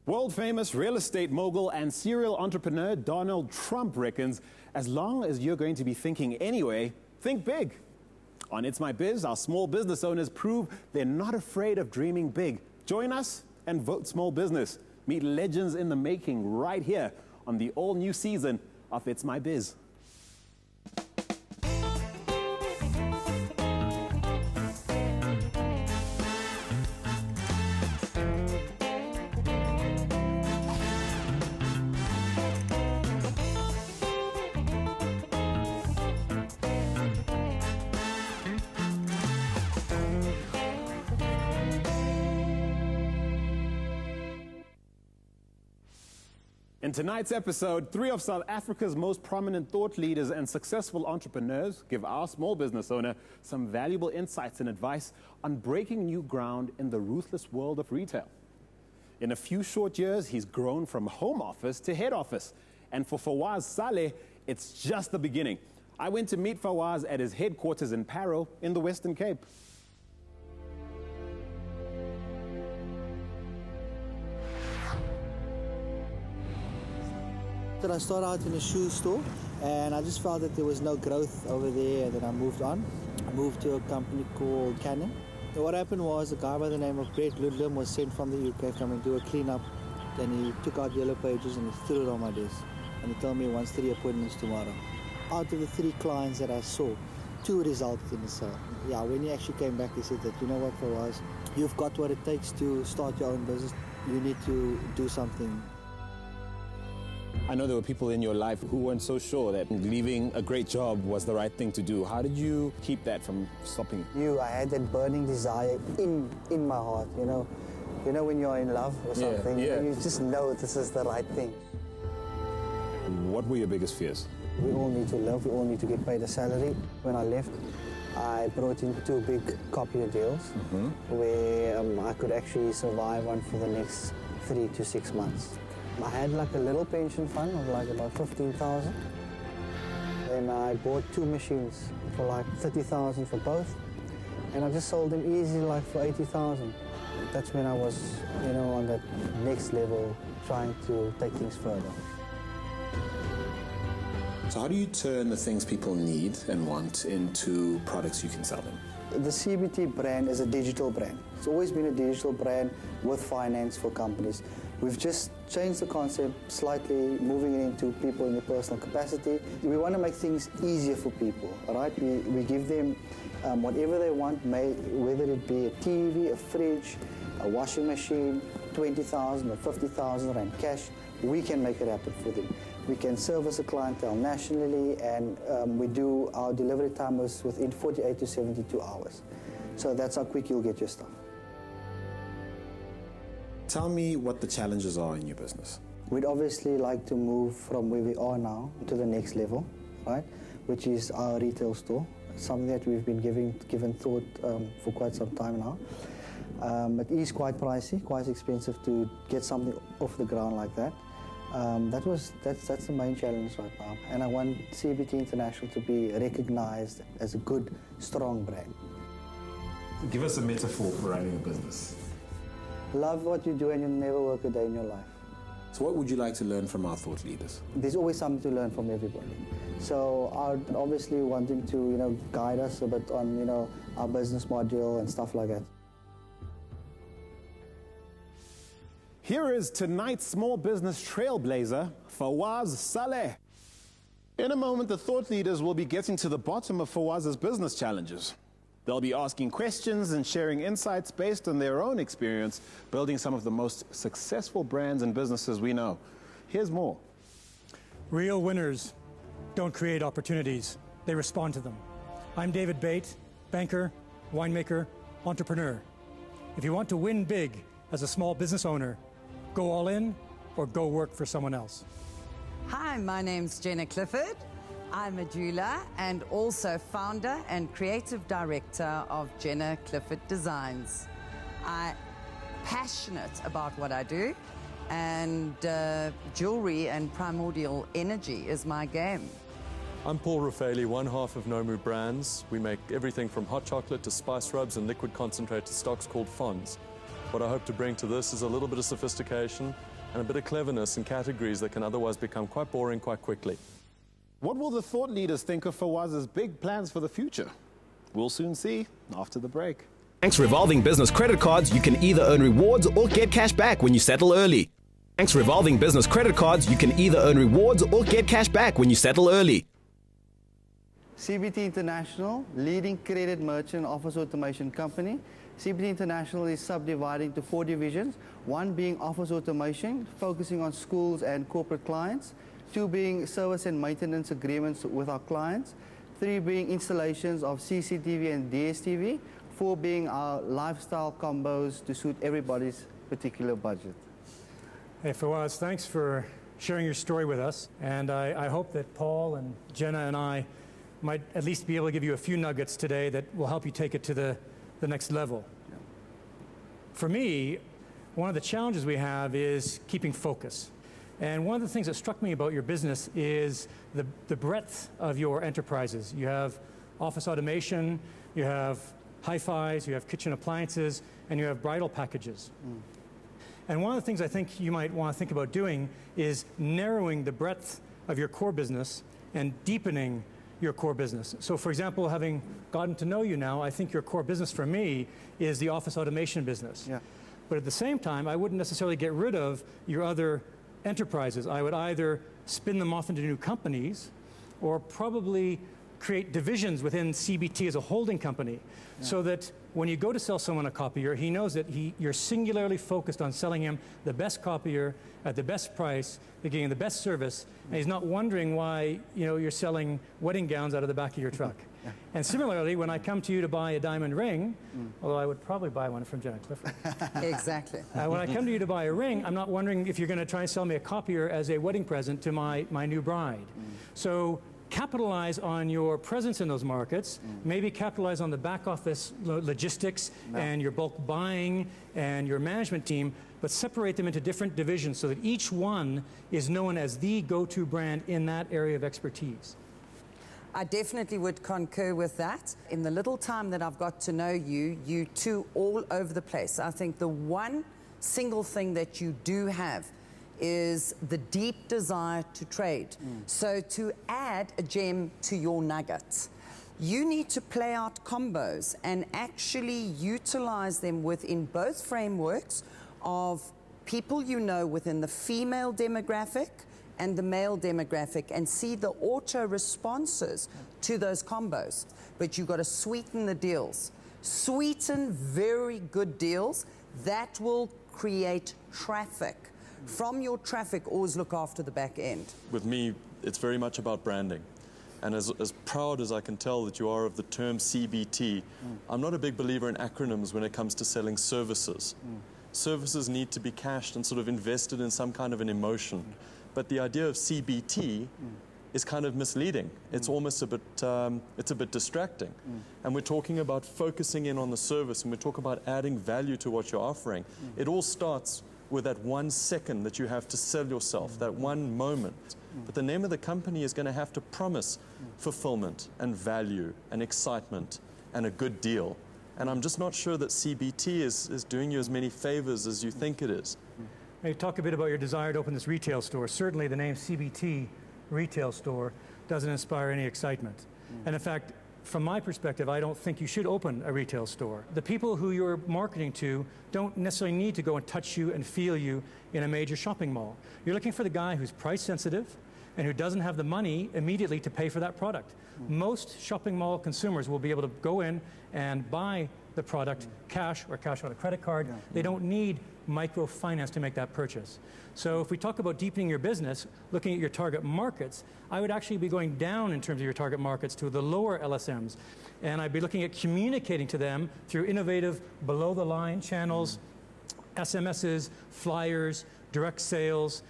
World-famous real estate mogul and serial entrepreneur Donald Trump reckons, as long as you're going to be thinking anyway, think big. On It's My Biz, our small business owners prove they're not afraid of dreaming big. Join us and vote small business. Meet legends in the making right here on the all-new season of It's My Biz. In tonight's episode, 3 of South Africa's most prominent thought leaders and successful entrepreneurs give our small business owner some valuable insights and advice on breaking new ground in the ruthless world of retail. In a few short years, he's grown from home office to head office. And for Fawaz Saleh, it's just the beginning. I went to meet Fawaz at his headquarters in Parow in the Western Cape. I started out in a shoe store and I just felt that there was no growth over there, and then I moved on. I moved to a company called Canon. And what happened was a guy by the name of Brett Ludlam was sent from the UK to come and do a cleanup. Then he took out yellow pages and he threw it on my desk. And he told me he wants 3 appointments tomorrow. Out of the 3 clients that I saw, 2 resulted in a sale. Yeah, when he actually came back, he said that, you know what, Fawaz, you've got what it takes to start your own business. You need to do something. I know there were people in your life who weren't so sure that leaving a great job was the right thing to do. How did you keep that from stopping you? I had that burning desire in my heart, you know when you're in love or something, yeah. You just know this is the right thing. What were your biggest fears? We all need to live, we all need to get paid a salary. When I left, I brought in 2 big copier deals where I could actually survive on for the next 3 to 6 months. I had like a little pension fund of like about 15,000. Then I bought 2 machines for like 30,000 for both. And I just sold them easy like for 80,000. That's when I was, on that next level, trying to take things further. So how do you turn the things people need and want into products you can sell them? The CBT brand is a digital brand. It's always been a digital brand with finance for companies. We've just changed the concept slightly, moving it into people in their personal capacity. We want to make things easier for people, all right? We give them whatever they want, whether it be a TV, a fridge, a washing machine, 20,000 or 50,000 rand cash, we can make it happen for them. We can service a clientele nationally, and we do our delivery time within 48 to 72 hours. So that's how quick you'll get your stuff. Tell me what the challenges are in your business. We'd obviously like to move from where we are now to the next level, right? Which is our retail store. Something that we've been given thought for quite some time now. It is quite pricey, quite expensive to get something off the ground like that. That's the main challenge right now. And I want CBT International to be recognized as a good, strong brand. Give us a metaphor for running a business. Love what you do and you'll never work a day in your life. So what would you like to learn from our thought leaders? There's always something to learn from everybody. So I'd obviously want them to, guide us a bit on, our business module and stuff like that. Here is tonight's small business trailblazer, Fawaz Saleh. In a moment, the thought leaders will be getting to the bottom of Fawaz's business challenges. They'll be asking questions and sharing insights based on their own experience, building some of the most successful brands and businesses we know. Here's more. Real winners don't create opportunities, they respond to them. I'm David Bate, banker, winemaker, entrepreneur. If you want to win big as a small business owner, go all in or go work for someone else. Hi, my name's Jenna Clifford. I'm a jeweler and also founder and creative director of Jenna Clifford Designs. I'm passionate about what I do, and jewelry and primordial energy is my game. I'm Paul Raffaeli, one half of Nomu Brands. We make everything from hot chocolate to spice rubs and liquid concentrate to stocks called Fonds. What I hope to bring to this is a little bit of sophistication, and a bit of cleverness in categories that can otherwise become quite boring quite quickly. What will the thought leaders think of Fawaz's big plans for the future? We'll soon see after the break. Thanks Revolving Business Credit Cards, you can either earn rewards or get cash back when you settle early. Thanks Revolving Business Credit Cards, you can either earn rewards or get cash back when you settle early. CBT International, leading credit merchant office automation company. CBT International is subdividing to 4 divisions, one being office automation, focusing on schools and corporate clients, 2 being service and maintenance agreements with our clients, 3 being installations of CCTV and DSTV, 4 being our lifestyle combos to suit everybody's particular budget. Hey Fawaz, thanks for sharing your story with us, and I hope that Paul and Jenna and I might at least be able to give you a few nuggets today that will help you take it to the next level. Yeah. For me, one of the challenges we have is keeping focus. And one of the things that struck me about your business is the breadth of your enterprises. You have office automation, you have hi-fis, you have kitchen appliances, and you have bridal packages. And one of the things I think you might want to think about doing is narrowing the breadth of your core business and deepening your core business. So for example, having gotten to know you now, I think your core business for me is the office automation business. Yeah. But at the same time, I wouldn't necessarily get rid of your other enterprises. I would either spin them off into new companies or probably create divisions within CBT as a holding company, so that when you go to sell someone a copier, he knows that you're singularly focused on selling him the best copier at the best price, you're getting the best service, and he's not wondering why you're selling wedding gowns out of the back of your truck. And similarly, when I come to you to buy a diamond ring, although I would probably buy one from Jenna Clifford. Exactly. When I come to you to buy a ring, I'm not wondering if you're going to try and sell me a copier as a wedding present to my new bride. So capitalize on your presence in those markets, maybe capitalize on the back office logistics and your bulk buying and your management team, but separate them into different divisions so that each one is known as the go-to brand in that area of expertise. I definitely would concur with that. In the little time that I've got to know you, you two all over the place. I think the one single thing that you do have is the deep desire to trade. So to add a gem to your nuggets, you need to play out combos and actually utilize them within both frameworks of people you know within the female demographic and the male demographic, and see the auto responses to those combos. But you've got to sweeten the deals. Sweeten very good deals. That will create traffic. From your traffic, always look after the back end. With me, it's very much about branding. And as proud as I can tell that you are of the term CBT, I'm not a big believer in acronyms when it comes to selling services. Services need to be cashed and sort of invested in some kind of an emotion. But the idea of CBT is kind of misleading. It's almost a bit distracting. And we're talking about focusing in on the service, and we're talking about adding value to what you're offering. It all starts with that 1 second that you have to sell yourself, that one moment. But the name of the company is going to have to promise fulfillment and value and excitement and a good deal. And I'm just not sure that CBT is doing you as many favors as you think it is. Hey, talk a bit about your desire to open this retail store. Certainly the name CBT retail store doesn't inspire any excitement. And in fact, from my perspective, I don't think you should open a retail store. The people who you're marketing to don't necessarily need to go and touch you and feel you in a major shopping mall. You're looking for the guy who's price sensitive and who doesn't have the money immediately to pay for that product. Most shopping mall consumers will be able to go in and buy the product cash or cash on a credit card. They don't need microfinance to make that purchase. So if we talk about deepening your business, looking at your target markets, I would actually be going down in terms of your target markets to the lower LSMs. And I'd be looking at communicating to them through innovative below-the-line channels, SMSs, flyers, direct sales.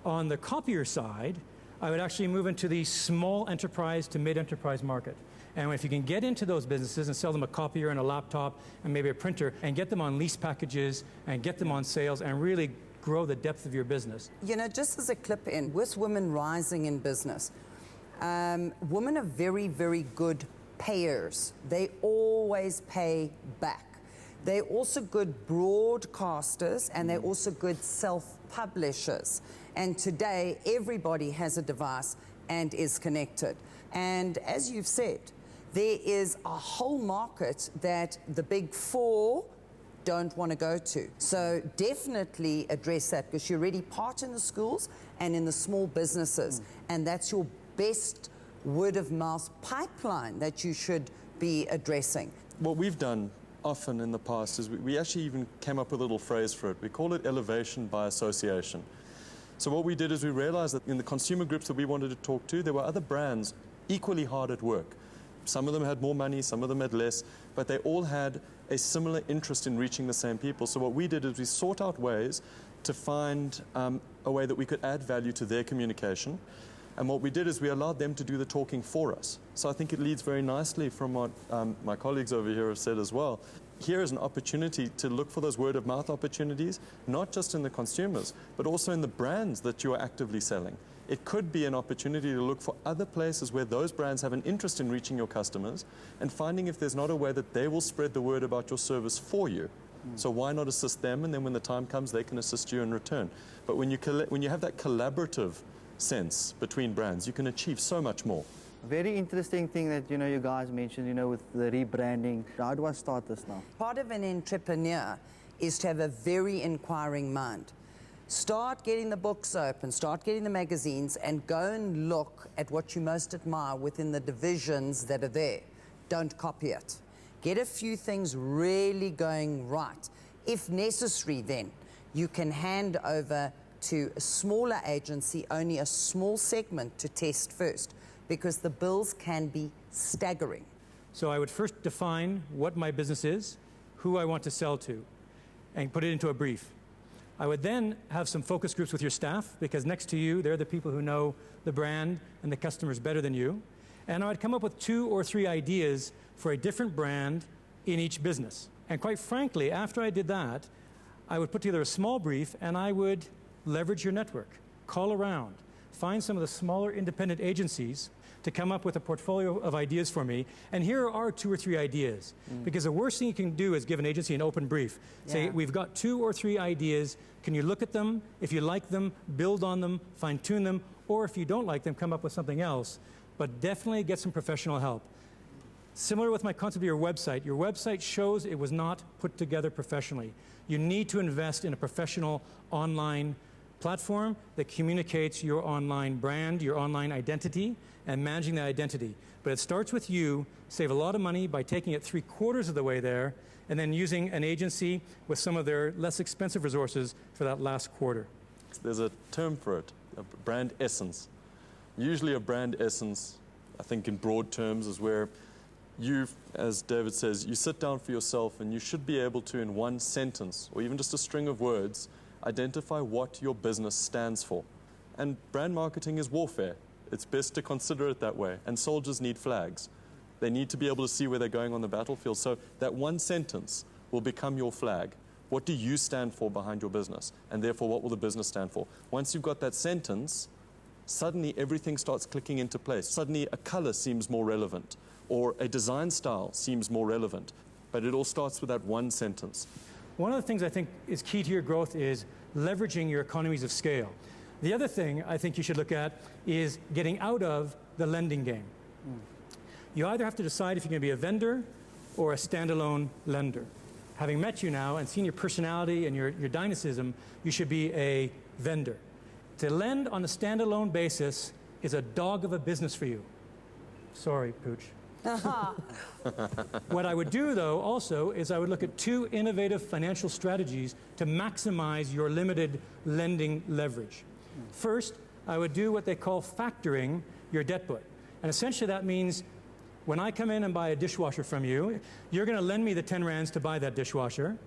On the copier side, I would actually move into the small enterprise to mid-enterprise market. And if you can get into those businesses and sell them a copier and a laptop and maybe a printer and get them on lease packages and get them on sales and really grow the depth of your business. You know, just as a clip in, with women rising in business, women are very, very good payers. They always pay back. They're also good broadcasters, and they're also good self-publishers. And today, everybody has a device and is connected. And as you've said, there is a whole market that the big four don't want to go to. So definitely address that, because you're already part in the schools and in the small businesses. And that's your best word of mouth pipeline that you should be addressing. What we've done often in the past is we actually even came up with a little phrase for it. We call it elevation by association. So what we did is we realized that in the consumer groups that we wanted to talk to, there were other brands equally hard at work. Some of them had more money, some of them had less, but they all had a similar interest in reaching the same people. So what we did is we sought out ways to find a way that we could add value to their communication. And what we did is we allowed them to do the talking for us. So I think it leads very nicely from what my colleagues over here have said as well. Here is an opportunity to look for those word of mouth opportunities, not just in the consumers, but also in the brands that you are actively selling. It could be an opportunity to look for other places where those brands have an interest in reaching your customers and finding if there's not a way that they will spread the word about your service for you. So why not assist them, and then when the time comes, they can assist you in return. But when you have that collaborative sense between brands, you can achieve so much more. Very interesting thing that, you guys mentioned, with the rebranding. How do I start this now? Part of an entrepreneur is to have a very inquiring mind. Start getting the books open, start getting the magazines, and go and look at what you most admire within the divisions that are there. Don't copy it. Get a few things really going right. If necessary, then you can hand over to a smaller agency, only a small segment to test first, because the bills can be staggering. So I would first define what my business is, who I want to sell to, and put it into a brief. I would then have some focus groups with your staff, because next to you, they're the people who know the brand and the customers better than you. And I would come up with 2 or 3 ideas for a different brand in each business. And quite frankly, after I did that, I would put together a small brief, and I would leverage your network, call around, find some of the smaller independent agencies to come up with a portfolio of ideas for me. And here are 2 or 3 ideas. Because the worst thing you can do is give an agency an open brief. Say, we've got 2 or 3 ideas. Can you look at them? If you like them, build on them, fine-tune them. Or if you don't like them, come up with something else. But definitely get some professional help. Similar with my concept of your website shows it was not put together professionally. You need to invest in a professional online platform that communicates your online brand, your online identity, and managing that identity. But it starts with you. Save a lot of money by taking it 3/4 of the way there, and then using an agency with some of their less expensive resources for that last quarter. There's a term for it, a brand essence. Usually a brand essence, I think in broad terms, is where you, as David says, you sit down for yourself and you should be able to, in one sentence, or even just a string of words, identify what your business stands for. And brand marketing is warfare. It's best to consider it that way. And soldiers need flags. They need to be able to see where they're going on the battlefield. So that one sentence will become your flag. What do you stand for behind your business? And therefore, what will the business stand for? Once you've got that sentence, suddenly everything starts clicking into place. Suddenly a color seems more relevant, or a design style seems more relevant. But it all starts with that one sentence. One of the things I think is key to your growth is leveraging your economies of scale. The other thing I think you should look at is getting out of the lending game. You either have to decide if you're going to be a vendor or a standalone lender. Having met you now and seen your personality and your dynamism, you should be a vendor. To lend on a standalone basis is a dog of a business for you. Sorry, Pooch. What I would do, though, also, is I would look at 2 innovative financial strategies to maximize your limited lending leverage. First, I would do what they call factoring your debt book. And essentially that means when I come in and buy a dishwasher from you, you're going to lend me the 10 rands to buy that dishwasher.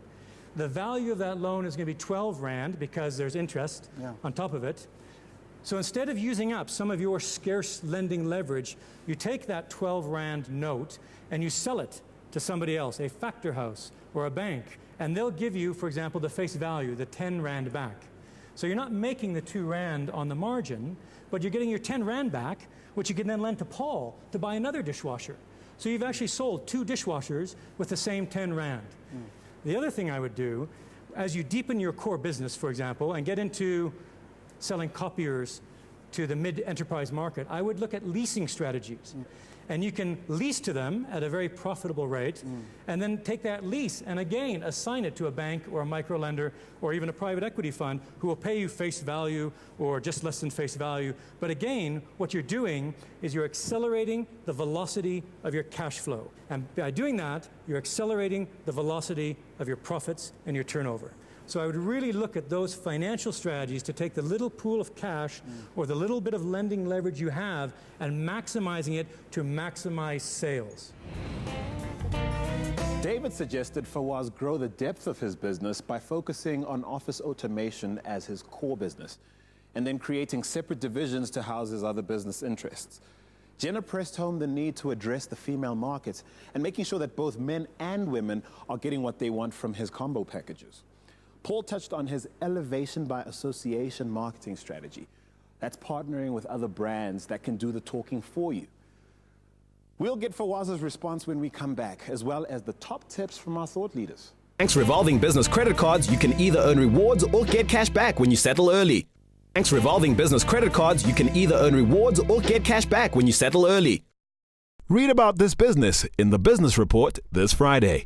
The value of that loan is going to be 12 rand because there's interest on top of it. So instead of using up some of your scarce lending leverage, you take that 12 rand note and you sell it to somebody else, a factor house or a bank, and they'll give you, for example, the face value, the 10 rand back. So you're not making the 2 rand on the margin, but you're getting your 10 rand back, which you can then lend to Paul to buy another dishwasher. So you've actually sold 2 dishwashers with the same 10 rand. The other thing I would do, as you deepen your core business, for example, and get into selling copiers to the mid-enterprise market, I would look at leasing strategies. And you can lease to them at a very profitable rate, and then take that lease and again assign it to a bank or a micro lender or even a private equity fund who will pay you face value or just less than face value. But again, what you're doing is you're accelerating the velocity of your cash flow. And by doing that, you're accelerating the velocity of your profits and your turnover. So I would really look at those financial strategies to take the little pool of cash or the little bit of lending leverage you have and maximizing it to maximize sales. David suggested Fawaz grow the depth of his business by focusing on office automation as his core business and then creating separate divisions to house his other business interests. Jenna pressed home the need to address the female market and making sure that both men and women are getting what they want from his combo packages. Paul touched on his elevation by association marketing strategy. That's partnering with other brands that can do the talking for you. We'll get Fawaz's response when we come back, as well as the top tips from our thought leaders. Thanks revolving business credit cards, you can either earn rewards or get cash back when you settle early. Thanks revolving business credit cards, you can either earn rewards or get cash back when you settle early. Read about this business in the Business Report this Friday.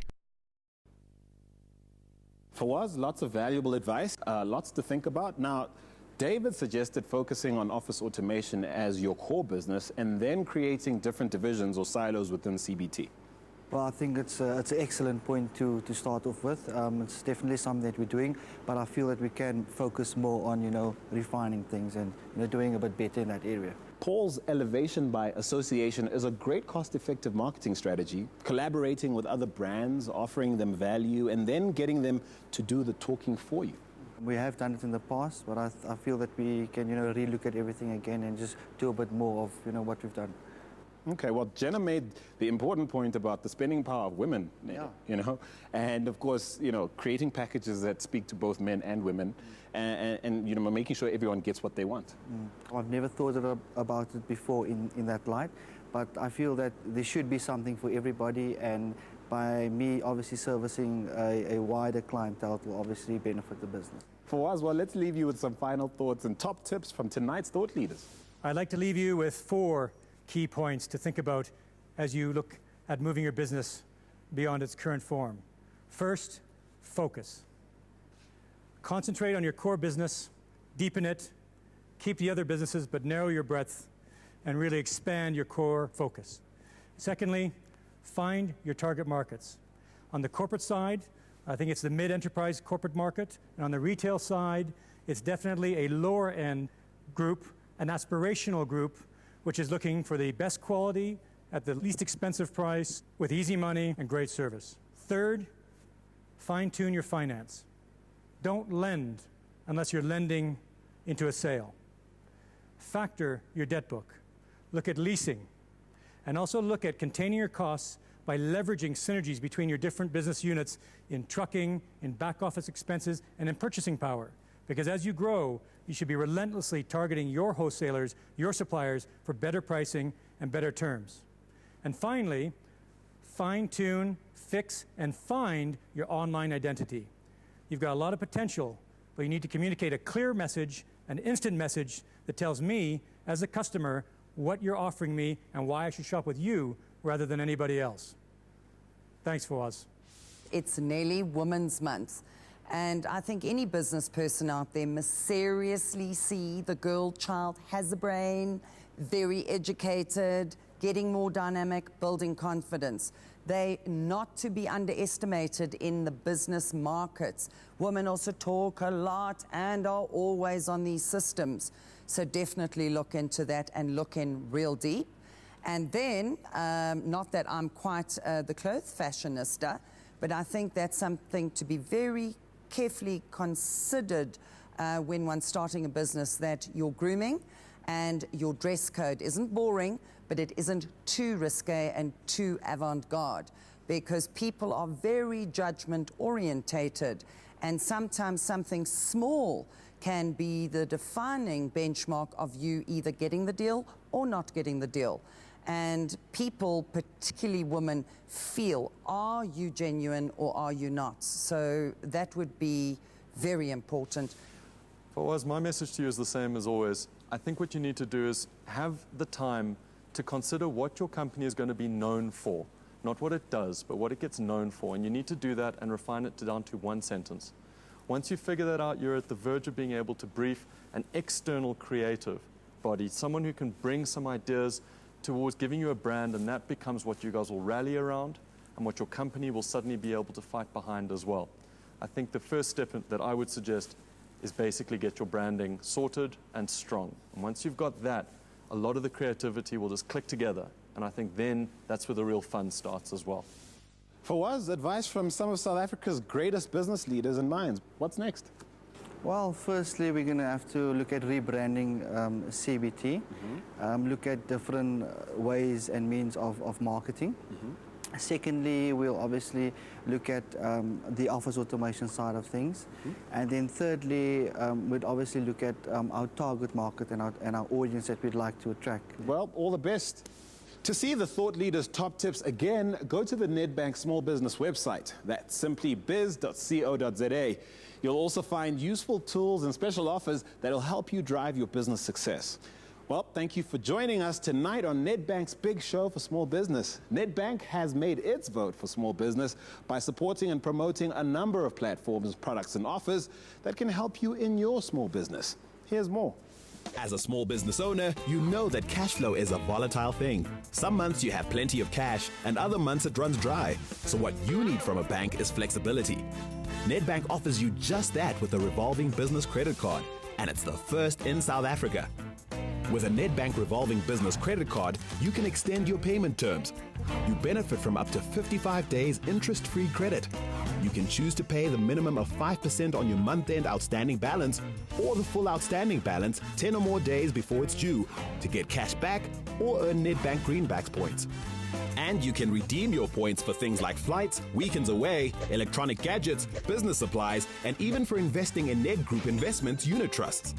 Fawaz, lots of valuable advice, lots to think about. Now, David suggested focusing on office automation as your core business and then creating different divisions or silos within CBT. Well, I think it's an excellent point to start off with. It's definitely something that we're doing, but I feel that we can focus more on, refining things and, doing a bit better in that area. Paul's elevation by association is a great cost-effective marketing strategy, collaborating with other brands, offering them value, and then getting them to do the talking for you. We have done it in the past, but I feel that we can, relook at everything again and just do a bit more of, what we've done. Okay, well, Jenna made the important point about the spending power of women, and of course, creating packages that speak to both men and women, and making sure everyone gets what they want. I've never thought about it before in that light, but I feel that there should be something for everybody, and by me obviously servicing a wider clientele will obviously benefit the business. Fawaz, well, let's leave you with some final thoughts and top tips from tonight's thought leaders. I'd like to leave you with 4 key points to think about as you look at moving your business beyond its current form. First, focus. Concentrate on your core business, deepen it, keep the other businesses, but narrow your breadth and really expand your core focus. Secondly, find your target markets. On the corporate side, I think it's the mid-enterprise corporate market, and on the retail side, it's definitely a lower-end group, an aspirational group, which is looking for the best quality at the least expensive price with easy money and great service. Third, fine-tune your finance. Don't lend unless you're lending into a sale. Factor your debt book. Look at leasing. And also look at containing your costs by leveraging synergies between your different business units in trucking, in back office expenses, and in purchasing power. Because as you grow, you should be relentlessly targeting your wholesalers, your suppliers, for better pricing and better terms. And finally, fine-tune, fix, and find your online identity. You've got a lot of potential, but you need to communicate a clear message, an instant message that tells me, as a customer, what you're offering me and why I should shop with you rather than anybody else. Thanks, Fawaz. It's nearly Women's Month. And I think any business person out there must seriously see the girl child has a brain, very educated, getting more dynamic, building confidence. They're not to be underestimated in the business markets. Women also talk a lot and are always on these systems. So definitely look into that and look in real deep. And then, not that I'm quite the clothes fashionista, but I think that's something to be very carefully considered when one's starting a business, that your grooming and your dress code isn't boring, but it isn't too risque and too avant-garde, because people are very judgment orientated, and sometimes something small can be the defining benchmark of you either getting the deal or not getting the deal. And people, particularly women, feel, are you genuine or are you not? So that would be very important. Fawaz, my message to you is the same as always. I think what you need to do is have the time to consider what your company is going to be known for. Not what it does, but what it gets known for. And you need to do that and refine it down to one sentence. Once you figure that out, you're at the verge of being able to brief an external creative body, someone who can bring some ideas towards giving you a brand, and that becomes what you guys will rally around and what your company will suddenly be able to fight behind as well. I think the first step that I would suggest is basically get your branding sorted and strong. And once you've got that, a lot of the creativity will just click together. And I think then that's where the real fun starts as well. Fawaz, advice from some of South Africa's greatest business leaders and minds. What's next? Well, firstly, we're going to have to look at rebranding CBT, look at different ways and means of marketing. Secondly, we'll obviously look at the office automation side of things. And then thirdly, we'd obviously look at our target market and our audience that we'd like to attract. Well, all the best. To see the thought leaders' top tips again, go to the Nedbank Small Business website. That's simply bizz.co.za. You'll also find useful tools and special offers that'll help you drive your business success. Well, thank you for joining us tonight on Nedbank's big show for small business. Nedbank has made its vote for small business by supporting and promoting a number of platforms, products and offers that can help you in your small business. Here's more. As a small business owner, you know that cash flow is a volatile thing. Some months you have plenty of cash, and other months it runs dry. So what you need from a bank is flexibility. Nedbank offers you just that with a revolving business credit card, and it's the first in South Africa. With a Nedbank revolving business credit card, you can extend your payment terms. You benefit from up to 55 days interest-free credit. You can choose to pay the minimum of 5% on your month-end outstanding balance or the full outstanding balance 10 or more days before it's due to get cash back or earn Nedbank Greenbacks points. And you can redeem your points for things like flights, weekends away, electronic gadgets, business supplies, and even for investing in Ned Group Investments unit trusts.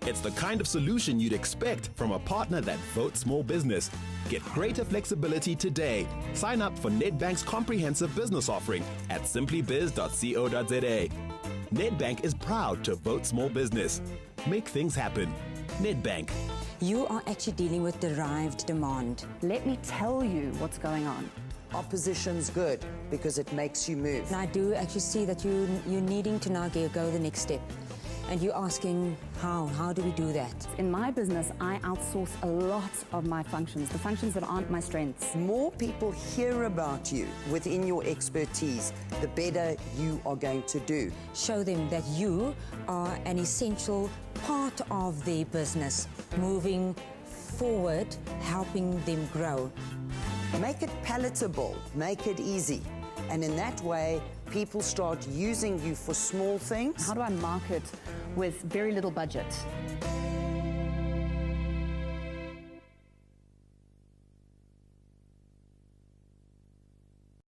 It's the kind of solution you'd expect from a partner that votes small business. Get greater flexibility today. Sign up for Nedbank's comprehensive business offering at simplybizz.co.za. Nedbank is proud to vote small business. Make things happen. Nedbank. You are actually dealing with derived demand. Let me tell you what's going on. Opposition's good because it makes you move. And I do actually see that you're needing to now go the next step. And you're asking, how do we do that? In my business, I outsource a lot of my functions, the functions that aren't my strengths. More people hear about you within your expertise, the better you are going to do. Show them that you are an essential part of their business, moving forward, helping them grow. Make it palatable, make it easy. And in that way, people start using you for small things. How do I market with very little budget?